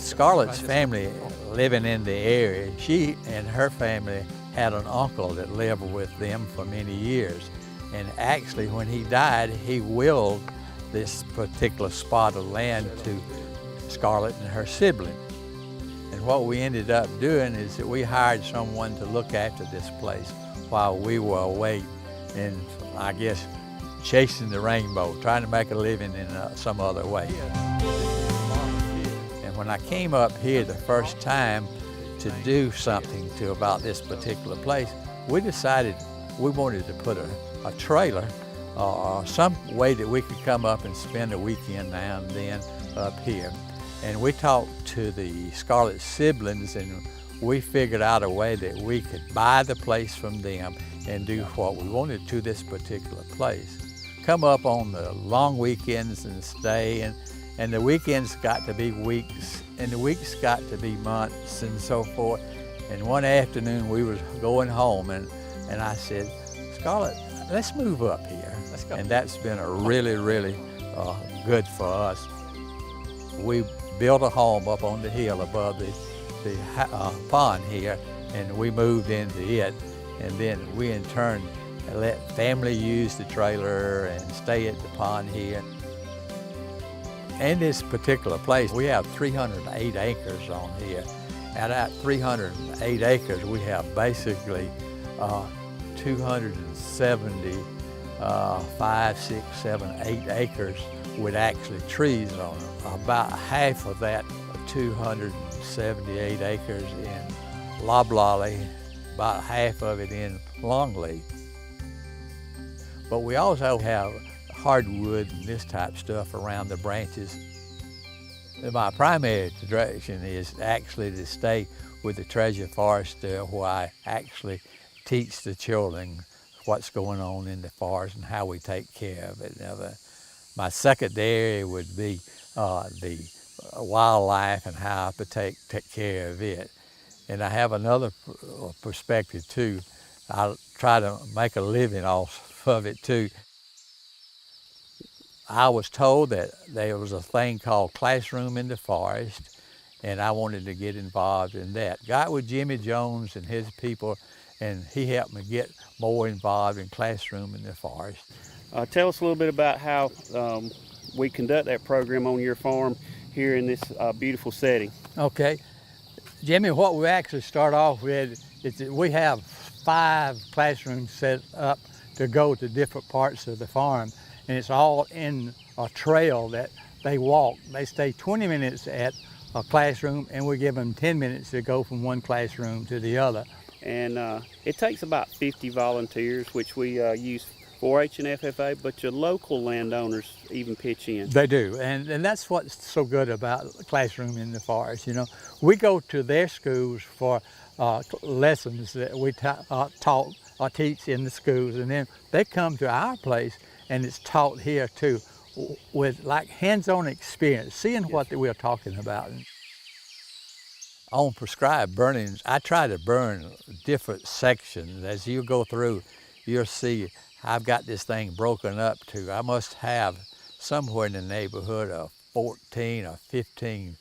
Scarlett's family living in the area, she and her family had an uncle that lived with them for many years. And actually, when he died, he willed this particular spot of land to Scarlett and her sibling. And what we ended up doing is that we hired someone to look after this place while we were away and, I guess, chasing the rainbow, trying to make a living in some other way. And when I came up here the first time to do something about this particular place, we decided we wanted to put a trailer or some way that we could come up and spend a weekend now and then up here. And we talked to the Scarlett siblings, and we figured out a way that we could buy the place from them and do what we wanted to this particular place. Come up on the long weekends and stay, and the weekends got to be weeks, and the weeks got to be months and so forth. And one afternoon we was going home, and I said, Scarlett, let's move up here. Let's go. And that's been a really, really good for us. We built a home up on the hill above the pond here, and we moved into it. And then we in turn let family use the trailer and stay at the pond here. In this particular place, we have 308 acres on here. At that 308 acres, we have basically 270, 5, 6, 7, 8 acres with actually trees on it. About half of that 278 acres in loblolly, about half of it in longleaf. But we also have hardwood and this type stuff around the branches. My primary direction is actually to stay with the treasure forest where I actually teach the children what's going on in the forest and how we take care of it. My secondary would be the wildlife and how I take care of it. And I have another perspective too. I try to make a living off of it too. I was told that there was a thing called Classroom in the Forest, and I wanted to get involved in that. Got with Jimmy Jones and his people, and he helped me get more involved in Classroom in the Forest. Tell us a little bit about how we conduct that program on your farm here in this beautiful setting. Okay. Jimmy, what we actually start off with is that we have 5 classrooms set up to go to different parts of the farm, and it's all in a trail that they walk. They stay 20 minutes at a classroom, and we give them 10 minutes to go from one classroom to the other. And it takes about 50 volunteers, which we use 4-H and FFA, but your local landowners even pitch in. They do, and that's what's so good about Classroom in the Forest. You know, we go to their schools for lessons that we taught or teach in the schools, and then they come to our place and it's taught here too, with like hands-on experience, seeing what we're talking about. On prescribed burnings, I try to burn different sections. As you go through, you'll see I've got this thing broken up to, I must have somewhere in the neighborhood of 14 or 15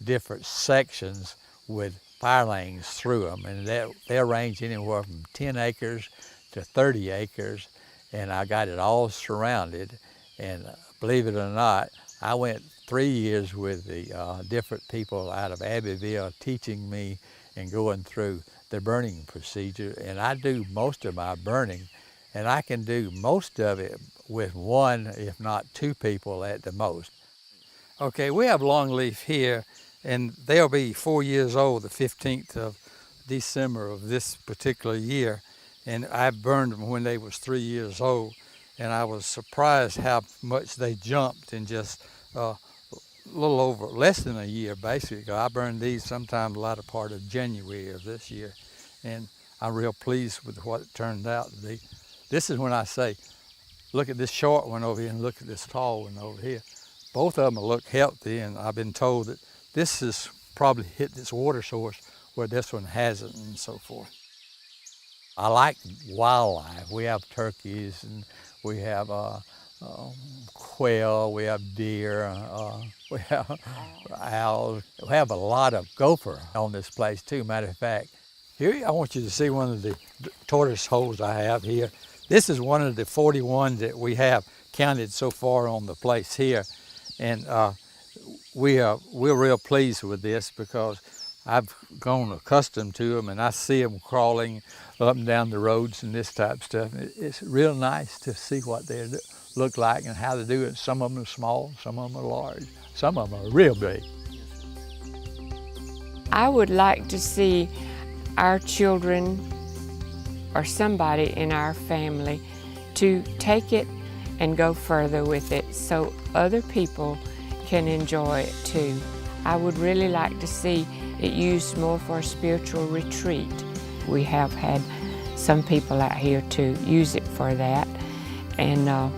different sections with fire lanes through them, and they'll range anywhere from 10 acres to 30 acres, and I got it all surrounded. And believe it or not, I went 3 years with the different people out of Abbeville teaching me and going through the burning procedure, and I do most of my burning, and I can do most of it with 1, if not 2 people at the most. Okay, we have longleaf here, and they'll be 4 years old the 15th of December of this particular year. And I burned them when they was 3 years old. And I was surprised how much they jumped in just a little over, less than a year basically. I burned these sometime the latter part of January of this year. And I'm real pleased with what it turned out to be. This is when I say, look at this short one over here and look at this tall one over here. Both of them look healthy, and I've been told that this has probably hit this water source where this one hasn't and so forth. I like wildlife. We have turkeys and we have quail, we have deer, we have owls. We have a lot of gopher on this place too, matter of fact. Here, I want you to see one of the tortoise holes I have here. This is one of the 41 that we have counted so far on the place here. And we're real pleased with this because I've grown accustomed to them and I see them crawling up and down the roads and this type of stuff. It's real nice to see what they look like and how to do it. Some of them are small, some of them are large, some of them are real big. I would like to see our children or somebody in our family to take it and go further with it so other people can enjoy it too. I would really like to see it used more for a spiritual retreat. We have had some people out here to use it for that, and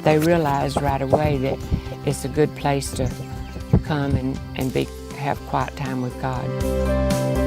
they realize right away that it's a good place to come and have quiet time with God.